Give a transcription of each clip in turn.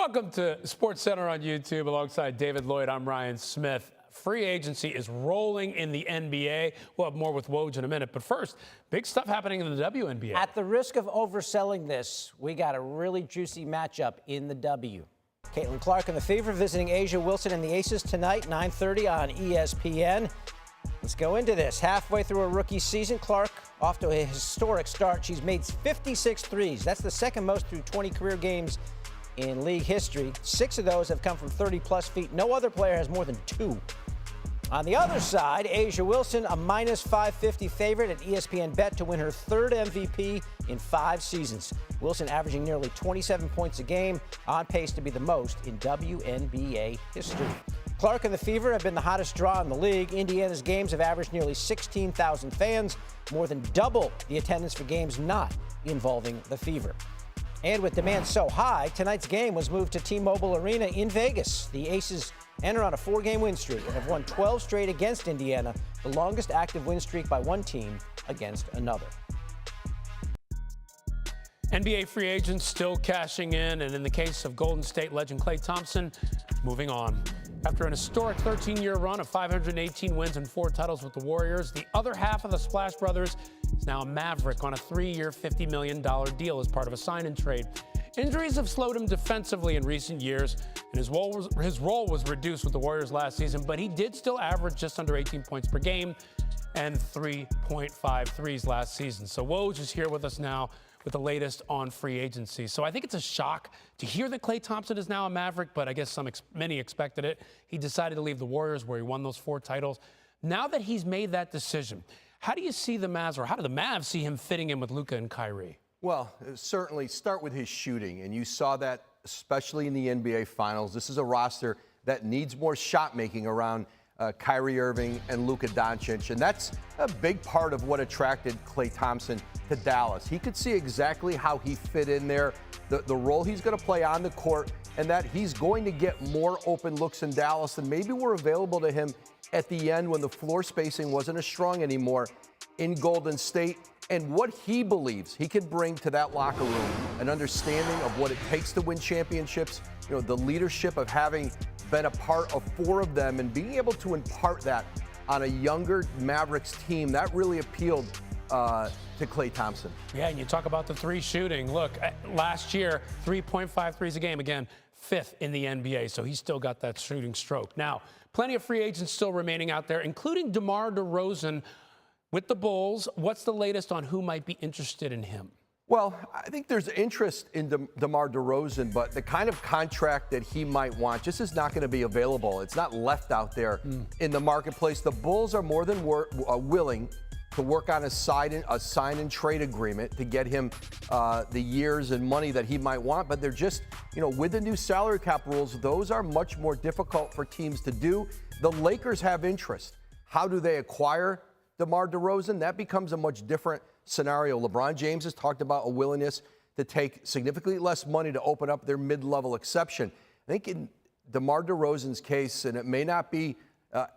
Welcome to SportsCenter on YouTube. Alongside David Lloyd, I'm Ryan Smith. Free agency is rolling in the NBA. We'll have more with Woj in a minute. But first, big stuff happening in the WNBA. At the risk of overselling this, we got a really juicy matchup in the W. Caitlin Clark and the Fever visiting A'ja Wilson and the Aces tonight, 9:30 on ESPN. Let's go into this. Halfway through her rookie season, Clark off to a historic start. She's made 56 threes. That's the second most through 20 career games in league history. 6 of those have come from 30-plus feet. No other player has more than 2. On the other side, A'ja Wilson, a minus 550 favorite at ESPN Bet to win her 3rd MVP in 5 seasons. Wilson averaging nearly 27 points a game, on pace to be the most in WNBA history. Clark and the Fever have been the hottest draw in the league. Indiana's games have averaged nearly 16,000 fans, more than double the attendance for games not involving the Fever. And with demand so high, tonight's game was moved to T-Mobile Arena in Vegas. The Aces enter on a 4-game win streak and have won 12 straight against Indiana, the longest active win streak by one team against another. NBA free agents still cashing in, and in the case of Golden State legend Klay Thompson, moving on. After an historic 13-year run of 518 wins and 4 titles with the Warriors, the other half of the Splash Brothers is now a Maverick on a 3-year, $50 million deal as part of a sign-and trade. Injuries have slowed him defensively in recent years, and his role was reduced with the Warriors last season, but he did still average just under 18 points per game and 3.5 threes last season. So Woj is here with us now with the latest on free agency. So I think it's a shock to hear that Klay Thompson is now a Maverick, but I guess many expected it. He decided to leave the Warriors where he won those 4 titles. Now that he's made that decision, how do you see the Mavs, or how do the Mavs see him fitting in with Luka and Kyrie? Well, Certainly start with his shooting, and you saw that especially in the NBA Finals. This is a roster that needs more shot making around Kyrie Irving and Luka Doncic, and that's a big part of what attracted Klay Thompson to Dallas. He could see exactly how he fit in there, the role he's going to play on the court, and that he's going to get more open looks in Dallas than maybe were available to him at the end when the floor spacing wasn't as strong anymore in Golden State. And what he believes he could bring to that locker room, an understanding of what it takes to win championships, the leadership of having been a part of 4 of them and being able to impart that on a younger Mavericks team, that really appealed to Klay Thompson. Yeah, and you talk about the 3 shooting. Look, last year, 3.5 threes a game, again, 5th in the NBA, so he's still got that shooting stroke. Now, plenty of free agents still remaining out there, including DeMar DeRozan with the Bulls. What's the latest on who might be interested in him? Well, I think there's interest in DeMar DeRozan, but the kind of contract that he might want just is not going to be available. It's not left out there in the marketplace. The Bulls are more than willing to work on a sign and trade agreement to get him the years and money that he might want, but they're just, with the new salary cap rules, those are much more difficult for teams to do. The Lakers have interest. How do they acquire DeMar DeRozan? That becomes a much different scenario. LeBron James has talked about a willingness to take significantly less money to open up their mid-level exception. I think in DeMar DeRozan's case, and it may not be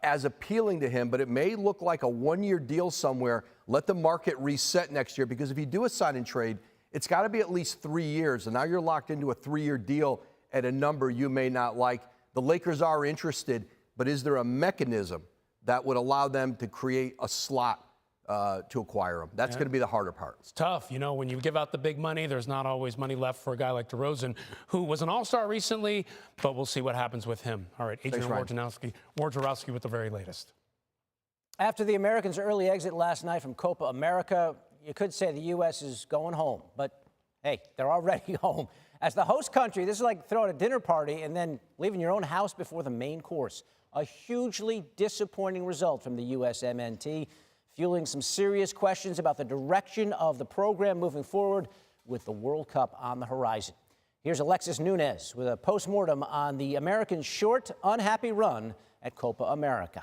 as appealing to him, but it may look like a 1-year deal somewhere. Let the market reset next year, because if you do a sign and trade, it's got to be at least 3 years, and now you're locked into a 3-year deal at a number you may not like. The Lakers are interested, but is there a mechanism that would allow them to create a slot to acquire him? That's going to be the harder part. It's tough. When you give out the big money, there's not always money left for a guy like DeRozan, who was an all-star recently, but we'll see what happens with him. All right, Adrian Wojnarowski with the very latest. After the Americans' early exit last night from Copa America, you could say the U.S. is going home, but hey, they're already home. As the host country, this is like throwing a dinner party and then leaving your own house before the main course. A hugely disappointing result from the USMNT, fueling some serious questions about the direction of the program moving forward with the World Cup on the horizon. Here's Alexis Nunez with a postmortem on the Americans' short, unhappy run at Copa America.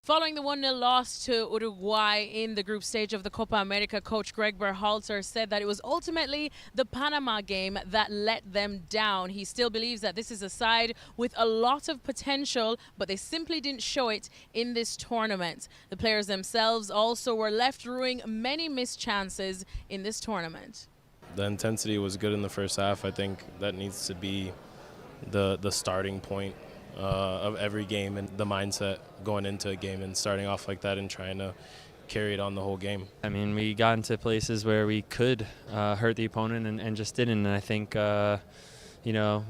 Following the 1-0 loss to Uruguay in the group stage of the Copa America, coach Greg Berhalter said that it was ultimately the Panama game that let them down. He still believes that this is a side with a lot of potential, but they simply didn't show it in this tournament. The players themselves also were left ruining many missed chances in this tournament. The intensity was good in the first half. I think that needs to be the starting point of every game, and the mindset going into a game and starting off like that and trying to carry it on the whole game. I mean, we got into places where we could hurt the opponent and just didn't. And I think, you know,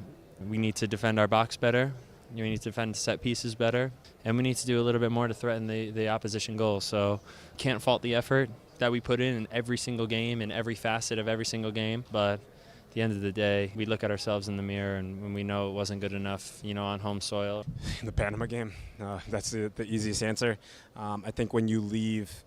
we need to defend our box better. We need to defend set pieces better. And we need to do a little bit more to threaten the opposition goal. So can't fault the effort that we put in every single game, in every facet of every single game. But at the end of the day, we look at ourselves in the mirror and when we know it wasn't good enough, you know, on home soil. The Panama game, that's the easiest answer. I think when you leave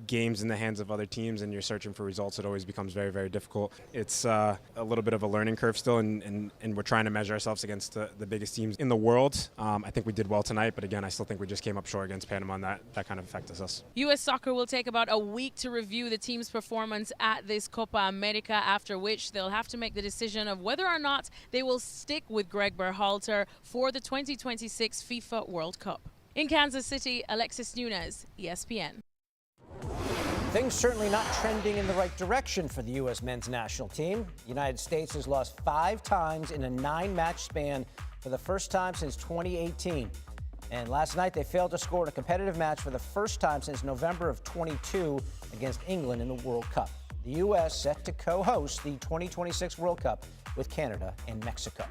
games in the hands of other teams and you're searching for results, it always becomes very, very difficult. It's a little bit of a learning curve still, and we're trying to measure ourselves against the biggest teams in the world. I think we did well tonight, but again, I still think we just came up short against Panama, and that kind of affected us. U.S. Soccer will take about a week to review the team's performance at this Copa America, after which they'll have to make the decision of whether or not they will stick with Greg Berhalter for the 2026 FIFA World Cup. In Kansas City, Alexis Nunes, ESPN. Things certainly not trending in the right direction for the U.S. men's national team. The United States has lost 5 times in a 9-match span for the first time since 2018. And last night they failed to score in a competitive match for the first time since November of 22 against England in the World Cup. The U.S. set to co-host the 2026 World Cup with Canada and Mexico.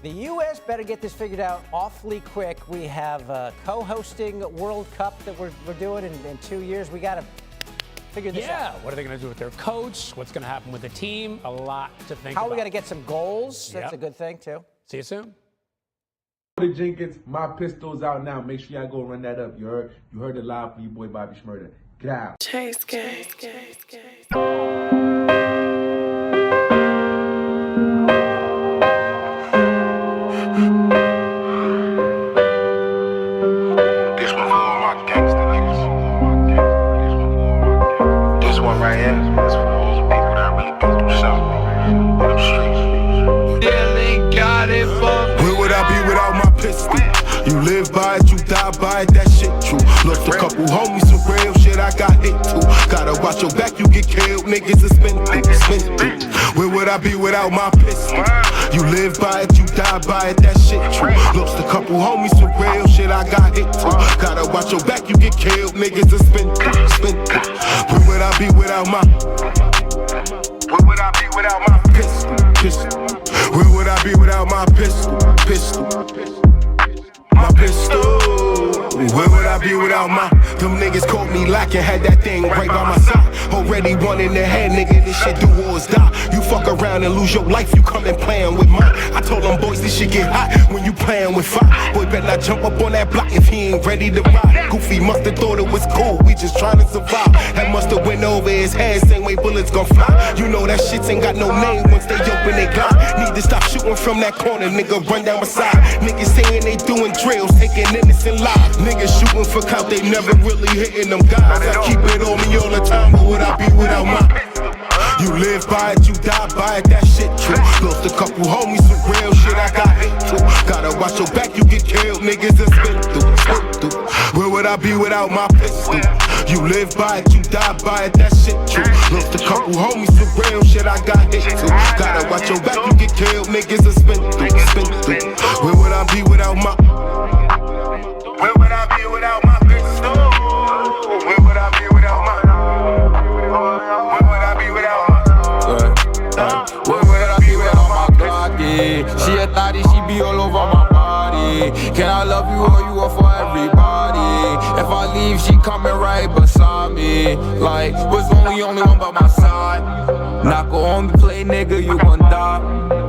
The U.S. better get this figured out awfully quick. We have a co-hosting World Cup that we're doing in 2 years. We got to figure this out. Yeah, what are they going to do with their coach? What's going to happen with the team? A lot to think How about. are we going to get some goals? That's Yep. a good thing, too. See you soon. Jenkins, my pistol's out now. Make sure y'all go run that up. You heard it live from your boy Bobby Schmurda. Get out. Chase. You live by it, you die by it, that shit true. Lost a couple homies, some real shit, I got hit too. Gotta watch your back, you get killed, niggas are spin through. Where would I be without my pistol? You live by it, you die by it, that shit true. Lost a couple homies, some real shit, I got hit too. Gotta watch your back, you get killed, niggas are spin through. Where would I be without my? Where would I be without my pistol? Where would I be without my pistol? My pistol. Where would I be without my? Them niggas caught me lacking, had that thing right by my side. Already one in the head, nigga, this shit do or die. You fuck around and lose your life, you come and playing with mine. I told them boys this shit get hot when you playing with fire. Boy better not jump up on that block if he ain't ready to ride. Goofy musta thought it was cool, we just trying to survive. That musta went over his head, same way bullets gon' fly. You know that shit ain't got no name once they open they glide. Need to stop shooting from that corner, nigga, run down my side. Niggas saying they doing drills, taking innocent lives. Niggas shooting for clout, they never really hitting them guys. I keep it on me all the time, but would I be without my? You live by it, you die by it, that shit true. Lost a couple homies, some real shit, I got hit too. Gotta watch your back, you get killed, niggas are spin through. Where would I be without my pistol? You live by it, you die by it, that shit true. Lost a couple homies, some real shit, I got hit too. Gotta watch your back, you get killed, niggas are spin through. Where would I be without my? Where would I be without my pistol? Where would I be without my? Where would I be without my? Where would I be without my Glocky? She a thotty, she be all over my body. Can I love you or you are for everybody? If I leave, she coming right beside me. Like, was only one by my side. Not go home to play, nigga, you gon' die.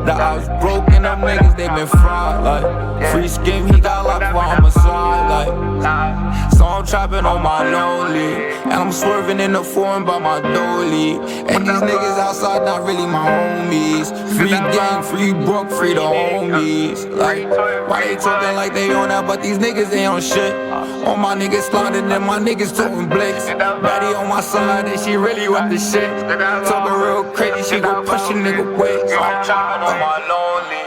The house broken up, niggas, they been fried. Like, free skin, he got locked for homicide. Like, so I'm trapping on my lonely. And I'm swerving in the foreign by my dolly. And these niggas outside not really my homies. Free gang, free broke, free the homies. Like, why they talking like they on that, but these niggas ain't on shit. All my niggas sliding and my niggas talking blicks. Betty on my side and she really with the shit. Talking real crazy, she gon' push a nigga away. So I'm trapping on my lonely.